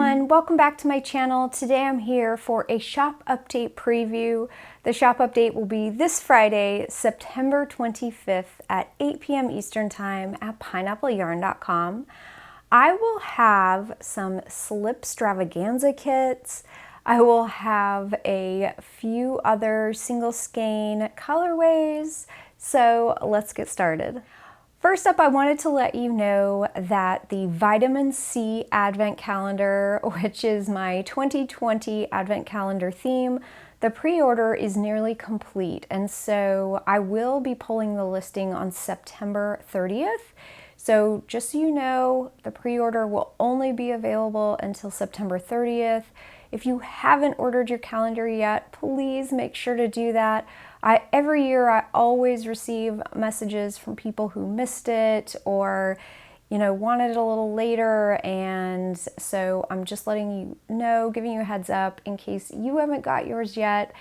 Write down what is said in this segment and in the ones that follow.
everyone, welcome back to my channel. Today I'm here for a shop update preview. The shop update will be this Friday, September 25th at 8 p.m. Eastern Time at pineappleyarn.com. I will have some Slipstravaganza kits. I will have a few other single skein colorways. So let's get started. First up, I wanted to let you know that the Vitamin C Advent Calendar, which is my 2020 Advent Calendar theme, the pre-order is nearly complete. And so I will be pulling the listing on September 30th. So just so you know, the pre-order will only be available until September 30th. If you haven't ordered your calendar yet, please make sure to do that. Every year I always receive messages from people who missed it or, wanted it a little later. And so I'm just letting you know, giving you a heads up in case you haven't got yours yet.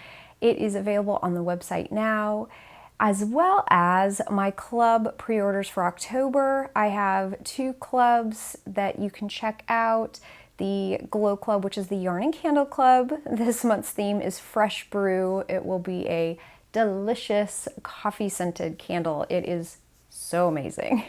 It is available on the website now, as well as my club pre-orders for October. I have 2 clubs that you can check out. The Glow Club, which is the Yarn and Candle Club. This month's theme is Fresh Brew. It will be a delicious coffee scented candle. It is so amazing.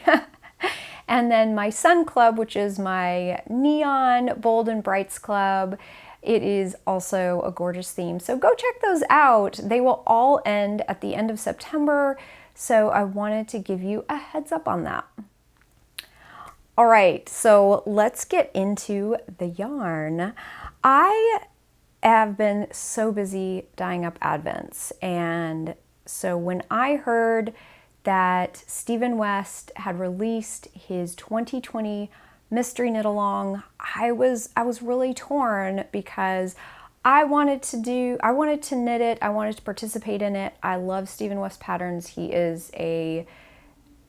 And then my Sun Club, which is my Neon Bold and Brights Club. It is also a gorgeous theme. So go check those out. They will all end at the end of September. So I wanted to give you a heads up on that. All right, so let's get into the yarn. I have been so busy dyeing up Advents, and so when I heard that Stephen West had released his 2020 mystery knit along, I was really torn because I wanted to knit it, I wanted to participate in it. I love Stephen West patterns. He is a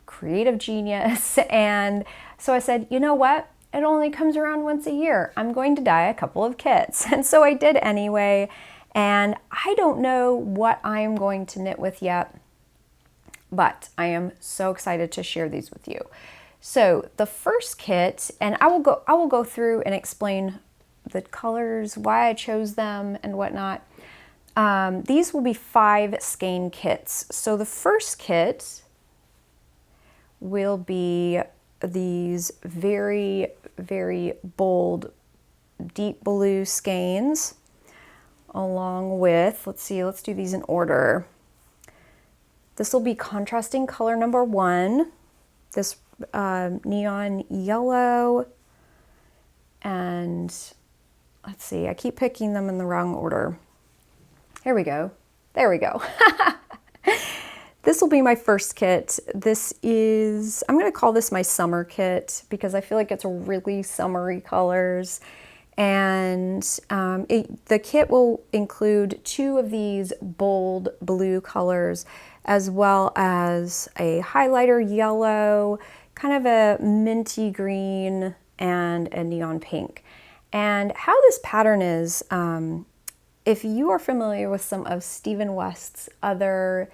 creative genius, and so I said, you know what? It only comes around once a year. I'm going to dye a couple of kits. And so I did anyway, and I don't know what I'm going to knit with yet, but I am so excited to share these with you. So the first kit, and I will go through and explain the colors, why I chose them and whatnot. These will be 5 skein kits. So the first kit will be these very, very bold deep blue skeins, along with, let's do these in order. This will be contrasting color number 1, this neon yellow, and let's see, I keep picking them in the wrong order. Here we go. There we go. This will be my first kit. This is, I'm going to call this my summer kit because I feel like it's really summery colors. And the kit will include 2 of these bold blue colors, as well as a highlighter yellow, kind of a minty green, and a neon pink. And how this pattern is, if you are familiar with some of Stephen West's other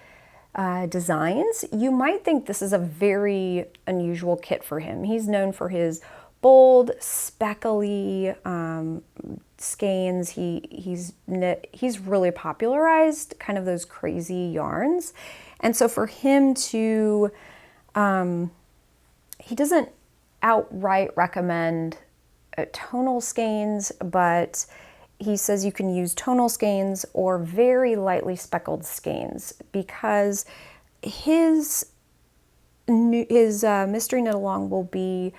designs, you might think this is a very unusual kit for him. He's known for his bold, speckly skeins. He's really popularized kind of those crazy yarns, and so for him to, he doesn't outright recommend tonal skeins, but he says you can use tonal skeins or very lightly speckled skeins because his mystery knit along will be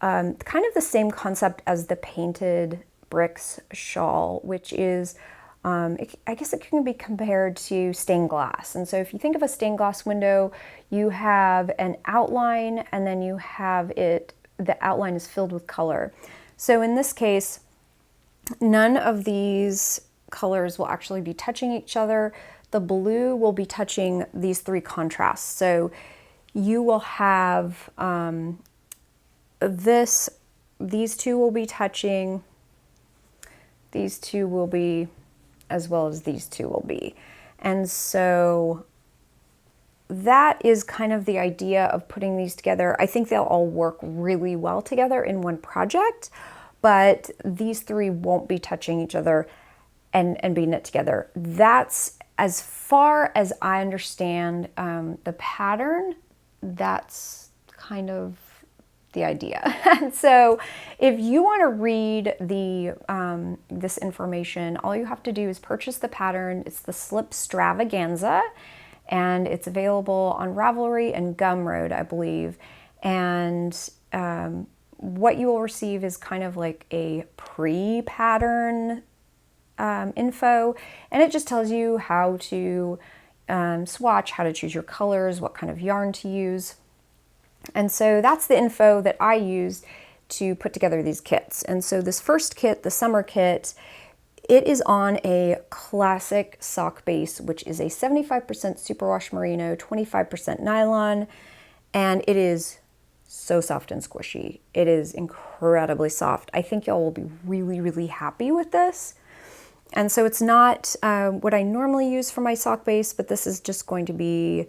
kind of the same concept as the painted bricks shawl, which is, I guess it can be compared to stained glass. And so if you think of a stained glass window, you have an outline and then you have the outline is filled with color. So in this case, none of these colors will actually be touching each other. The blue will be touching these 3 contrasts. So you will have these 2 will be touching, these 2 will be, as well as these 2 will be. And so that is kind of the idea of putting these together. I think they'll all work really well together in one project, but these three won't be touching each other and be knit together. That's as far as I understand the pattern. That's kind of the idea. And so if you want to read this information, all you have to do is purchase the pattern. It's the Slipstravaganza, and it's available on Ravelry and Gumroad, I believe. And what you will receive is kind of like a pre-pattern info, and it just tells you how to swatch, how to choose your colors, what kind of yarn to use. And so that's the info that I used to put together these kits. And so this first kit, the summer kit, it is on a classic sock base, which is a 75% superwash merino, 25% nylon, and it is so soft and squishy. It is incredibly soft. I think y'all will be really, really happy with this. And so it's not what I normally use for my sock base, but this is just going to be,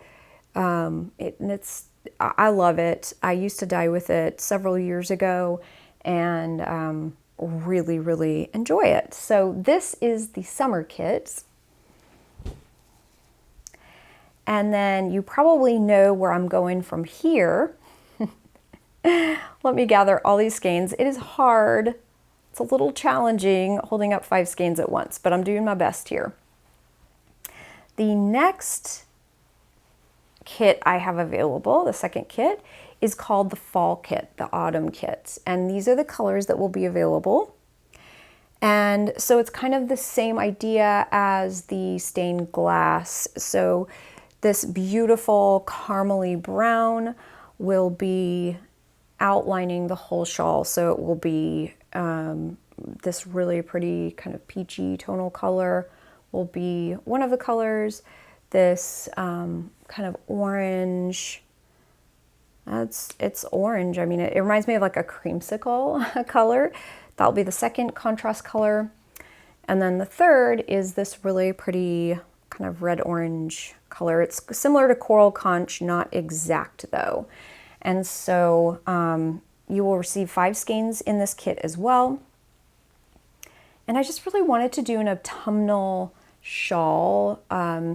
I love it. I used to dye with it several years ago and really, really enjoy it. So this is the summer kit. And then you probably know where I'm going from here. Let me gather all these skeins. It is hard. It's a little challenging holding up 5 skeins at once, but I'm doing my best here. The next kit I have available, the second kit, is called the fall kit, the autumn kit. And these are the colors that will be available. And so it's kind of the same idea as the stained glass. So this beautiful caramely brown will be outlining the whole shawl. So it will be this really pretty kind of peachy tonal color will be one of the colors. This kind of orange, it's orange. I mean, it reminds me of like a creamsicle color. That'll be the second contrast color. And then the third is this really pretty kind of red-orange color. It's similar to coral conch, not exact though. And so you will receive 5 skeins in this kit as well. And I just really wanted to do an autumnal shawl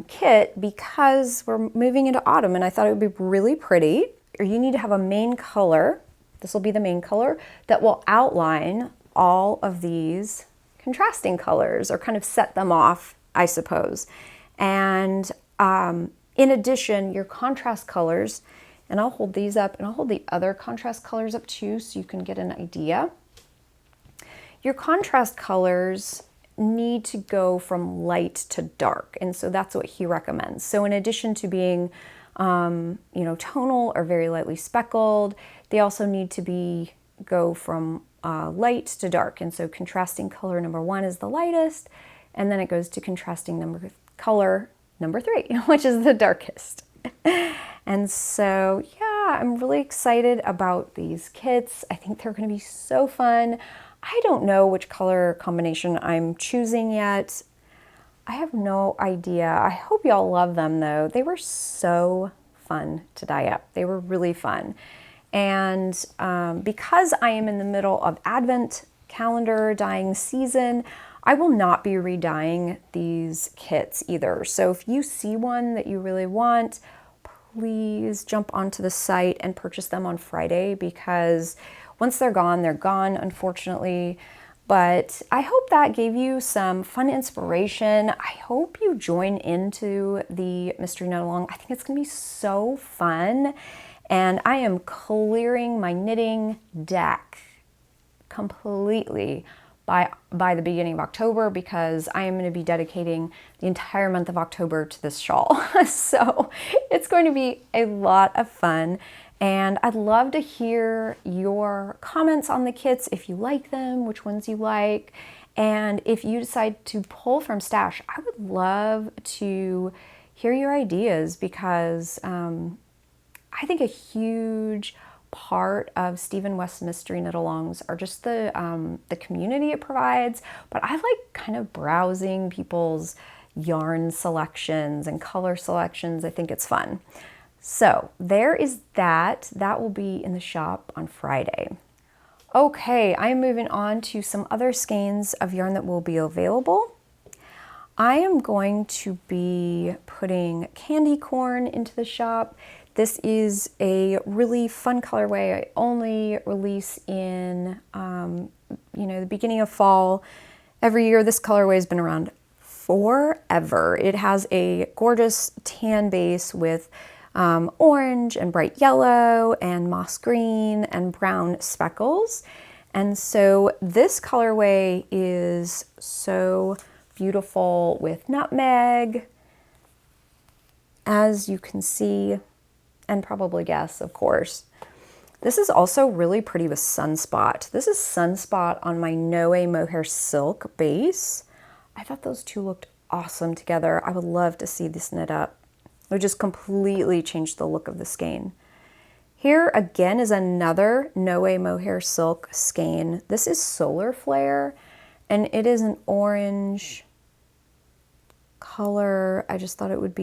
kit because we're moving into autumn and I thought it would be really pretty. You need to have a main color. This will be the main color that will outline all of these contrasting colors or kind of set them off, I suppose. And in addition, your contrast colors, and I'll hold these up and I'll hold the other contrast colors up too so you can get an idea. Your contrast colors need to go from light to dark, and so that's what he recommends. So in addition to being tonal or very lightly speckled, they also need to go from light to dark. And so contrasting color number 1 is the lightest, and then it goes to contrasting color number 3, which is the darkest. And so, yeah, I'm really excited about these kits. I think they're going to be so fun. I don't know which color combination I'm choosing yet. I have no idea. I hope y'all love them though. They were so fun to dye up. They were really fun. And because I am in the middle of Advent calendar dyeing season, I will not be re-dyeing these kits either. So if you see one that you really want, please jump onto the site and purchase them on Friday, because once they're gone, unfortunately. But I hope that gave you some fun inspiration. I hope you join into the Mystery Knit Along. I think it's gonna be so fun. And I am clearing my knitting deck completely by the beginning of October, because I am going to be dedicating the entire month of October to this shawl. So it's going to be a lot of fun. And I'd love to hear your comments on the kits, if you like them, which ones you like. And if you decide to pull from stash, I would love to hear your ideas, because I think a huge part of Stephen West's Mystery Knit Alongs are just the community it provides. But I like kind of browsing people's yarn selections and color selections. I think it's fun. So there is that. That will be in the shop on Friday. Okay, I'm moving on to some other skeins of yarn that will be available. I am going to be putting candy corn into the shop. This is a really fun colorway. I only release in, the beginning of fall. Every year, this colorway has been around forever. It has a gorgeous tan base with orange and bright yellow and moss green and brown speckles. And so this colorway is so beautiful with nutmeg, as you can see, and probably guess, of course. This is also really pretty with Sunspot. This is Sunspot on my Noe Mohair Silk base. I thought those two looked awesome together. I would love to see this knit up. It would just completely change the look of the skein. Here again is another Noe Mohair Silk skein. This is Solar Flare, and it is an orange color. I just thought it would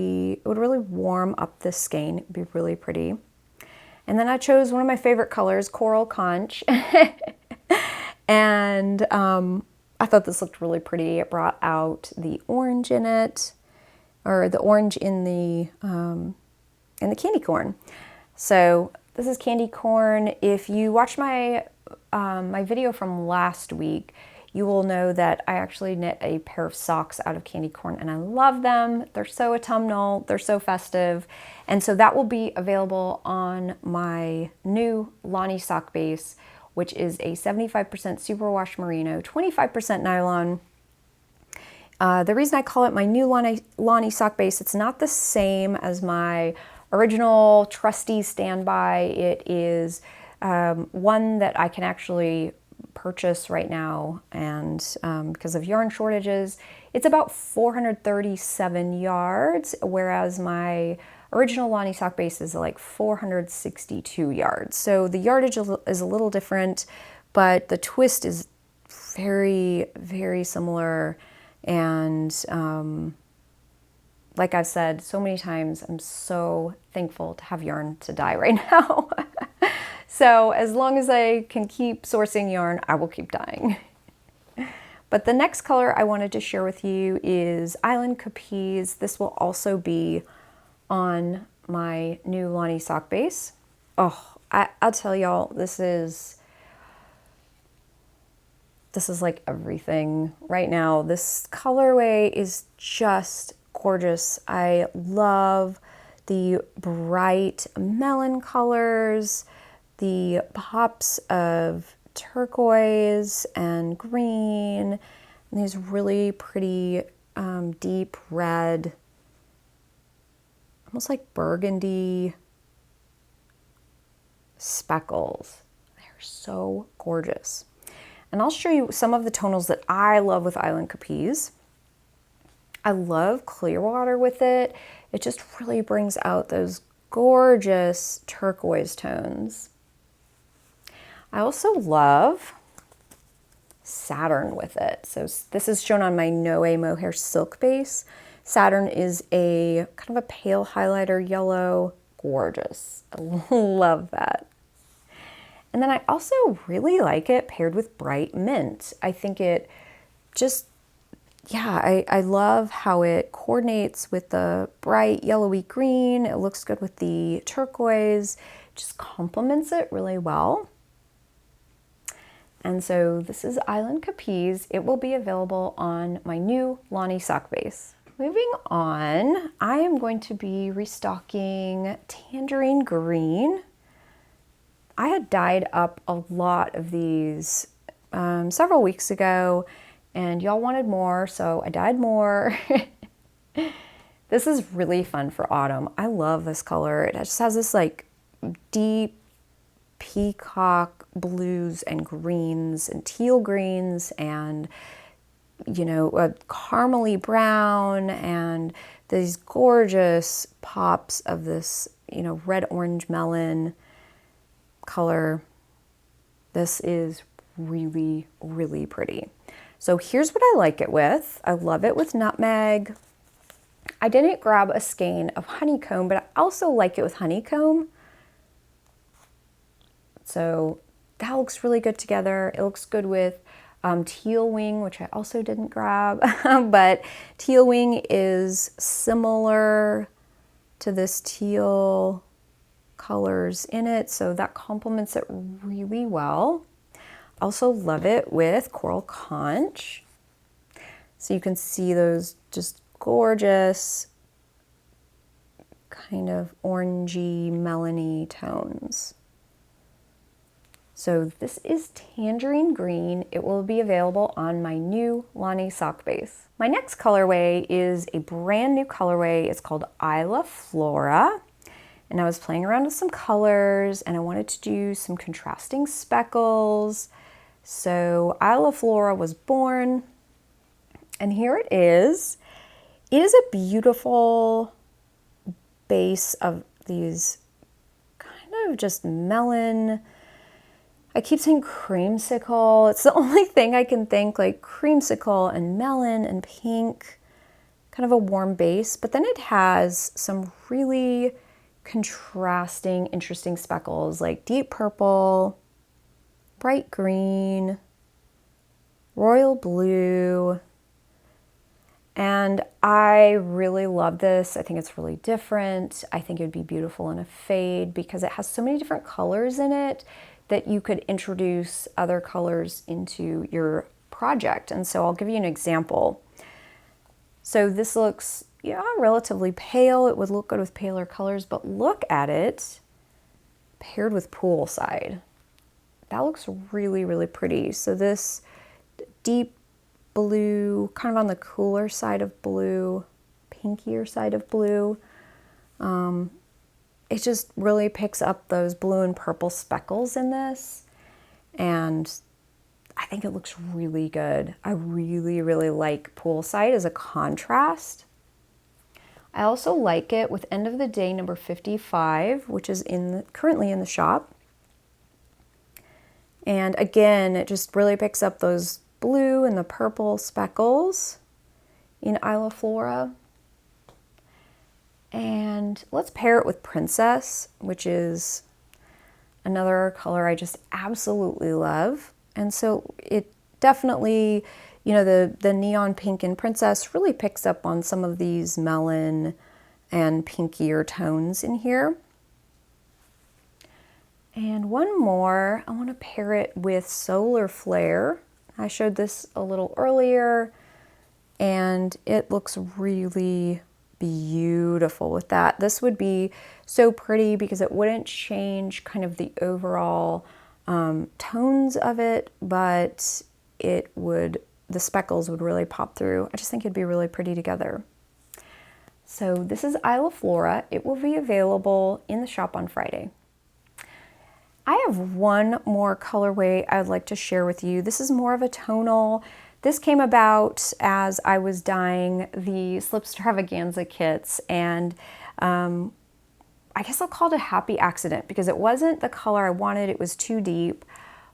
really warm up this skein. It would be really pretty. And then I chose one of my favorite colors, Coral Conch. And I thought this looked really pretty. It brought out the orange in it, or the orange in the candy corn. So this is candy corn. If you watched my my video from last week, you will know that I actually knit a pair of socks out of candy corn, and I love them. They're so autumnal, they're so festive. And so that will be available on my new Lani Sock base, which is a 75% Superwash Merino, 25% Nylon. The reason I call it my new Lani Sock base, it's not the same as my original trusty standby. It is one that I can actually purchase right now, and because of yarn shortages, it's about 437 yards, whereas my original Lani Sock base is like 462 yards. So the yardage is a little different, but the twist is very, very similar. And like I've said so many times, I'm so thankful to have yarn to dye right now. So as long as I can keep sourcing yarn, I will keep dyeing. But the next color I wanted to share with you is Island Capiz. This will also be on my new Lani Sock base. Oh, I'll tell y'all, this is like everything right now. This colorway is just gorgeous. I love the bright melon colors, the pops of turquoise and green, and these really pretty deep red, almost like burgundy speckles. They're so gorgeous. And I'll show you some of the tonals that I love with Island Capiz. I love Clearwater with it. It just really brings out those gorgeous turquoise tones. I also love Saturn with it. So this is shown on my Noe Mohair Silk base. Saturn is a kind of a pale highlighter yellow. Gorgeous. I love that. And then I also really like it paired with bright mint. I think it just, yeah, I love how it coordinates with the bright yellowy green. It looks good with the turquoise. Just complements it really well. And so this is Island Capiz. It will be available on my new Lani Sock base. Moving on, I am going to be restocking Tangerine Green. I had dyed up a lot of these several weeks ago, and y'all wanted more, so I dyed more. This is really fun for autumn. I love this color. It just has this like deep peacock blues and greens and teal greens and, you know, a caramely brown and these gorgeous pops of this, you know, red orange melon color. This is really, really pretty. So here's what I like it with. I love it with nutmeg. I didn't grab a skein of honeycomb, but I also like it with honeycomb. So that looks really good together. It looks good with teal wing, which I also didn't grab, but teal wing is similar to this teal colors in it, so that complements it really well. Also love it with coral conch. So you can see those just gorgeous kind of orangey, melony tones. So this is Tangerine Green. It will be available on my new Lani Sock base. My next colorway is a brand new colorway. It's called Isla Flora. And I was playing around with some colors and I wanted to do some contrasting speckles. So Isla Flora was born, and here it is. It is a beautiful base of these kind of just melon, I keep saying creamsicle. It's the only thing I can think, like creamsicle and melon and pink, kind of a warm base. But then it has some really contrasting, interesting speckles like deep purple, bright green, royal blue. And I really love this. I think it's really different. I think it would be beautiful in a fade because it has so many different colors in it that you could introduce other colors into your project. And so I'll give you an example. So this looks, yeah, relatively pale. It would look good with paler colors, but look at it paired with poolside. That looks really, really pretty. So this deep blue, kind of on the cooler side of blue, pinkier side of blue. It just really picks up those blue and purple speckles in this. And I think it looks really good. I really, really like poolside as a contrast. I also like it with End of the Day number 55, which is currently in the shop. And again, it just really picks up those blue and the purple speckles in Isla Flora. And let's pair it with Princess, which is another color I just absolutely love. And so it definitely, you know, the neon pink in Princess really picks up on some of these melon and pinkier tones in here. And one more, I want to pair it with Solar Flare. I showed this a little earlier, and it looks really beautiful with that. This would be so pretty because it wouldn't change kind of the overall tones of it, but it would, the speckles would really pop through. I just think it'd be really pretty together. So this is Isla Flora. It will be available in the shop on Friday. I have one more colorway I'd like to share with you. This is more of a tonal. This came about as I was dyeing the Slipstravaganza kits, and I guess I'll call it a happy accident because it wasn't the color I wanted. It was too deep,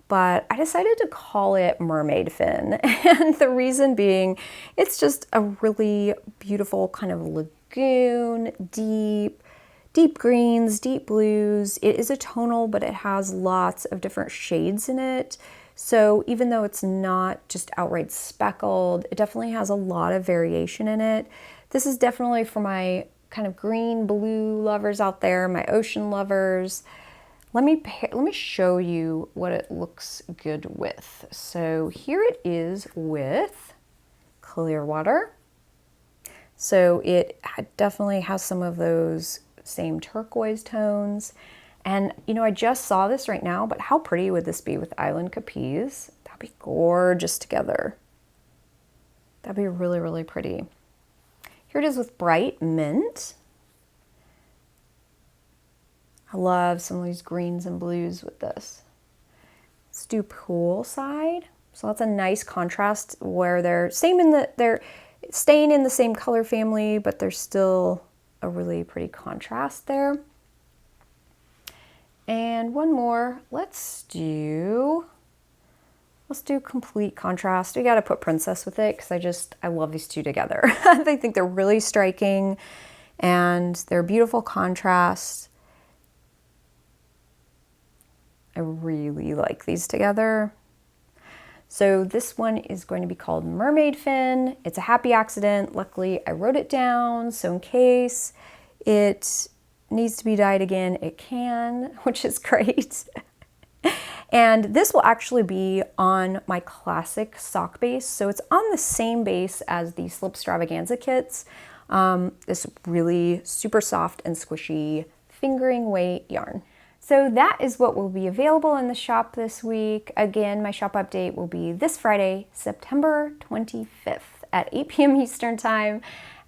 but I decided to call it Mermaid Fin. And the reason being, it's just a really beautiful kind of lagoon, deep greens, deep blues. It is a tonal, but it has lots of different shades in it. So even though it's not just outright speckled, it definitely has a lot of variation in it. This is definitely for my kind of green blue lovers out there, my ocean lovers. Let me show you what it looks good with. So here it is with clear water. So it definitely has some of those same turquoise tones. And you know, I just saw this right now, but how pretty would this be with Island Capiz? That'd be gorgeous together. That'd be really, really pretty. Here it is with Bright Mint. I love some of these greens and blues with this. Let's do Poolside. So that's a nice contrast where they're staying in the same color family, but there's still a really pretty contrast there. And one more, let's do complete contrast. We got to put Princess with it because I love these two together. I think they're really striking and they're beautiful contrast. I really like these together. So this one is going to be called Mermaid Fin. It's a happy accident. Luckily, I wrote it down, so in case it needs to be dyed again, it can, which is great. And this will actually be on my classic sock base. So it's on the same base as the Slipstravaganza kits. This really super soft and squishy fingering weight yarn. So that is what will be available in the shop this week. Again, my shop update will be this Friday, September 25th at 8 p.m. Eastern Time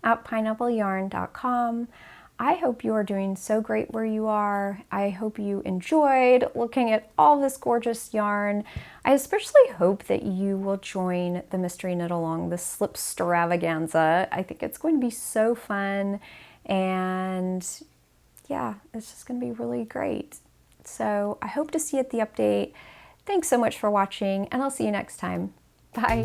at pineappleyarn.com. I hope you are doing so great where you are. I hope you enjoyed looking at all this gorgeous yarn. I especially hope that you will join the mystery knit along, the Slipstravaganza. I think it's going to be so fun, and yeah, it's just going to be really great. So I hope to see you at the update. Thanks so much for watching, and I'll see you next time. Bye.